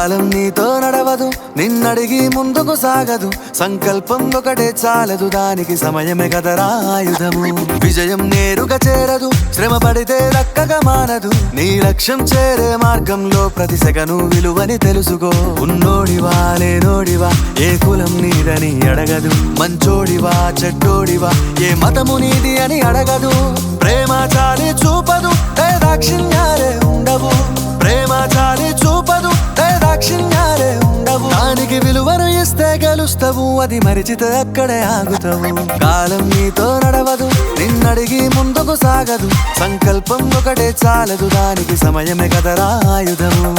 కాలం నీతో నడవదు, నిన్నడిగి ముందుకు సాగదు. సంకల్పం ఒకటే చాలదు, దానికి సమయమే కదరా ఆయుధము. విజయం నేరుగా చేరదు, శ్రమ పడితే దక్కగా మానదు. నీ లక్ష్యం చేరే మార్గంలో ప్రతి సెకను విలువని తెలుసుకో. ఉన్నోడివా లేనోడివా, ఏ కులం నీదని అడగదు. మంచోడివా చెడ్డోడివా, ఏ మతము నీది అని అడగదు. ప్రేమ చాలి చూపదు, దాక్షిణ్యాలే ఉండవు. ప్రేమ చాలి చూపదు, దాక్షిణ్యాలే ఉండవు. దానికి విలువను ఇస్తే గెలుస్తావు, అది మరిచితే అక్కడే ఆగుతావు. కాలం నీతో నడవదు, నిన్నడిగి ముందుకు సాగదు. సంకల్పం ఒకటే చాలదు, దానికి సమయమే కదరా ఆయుధము.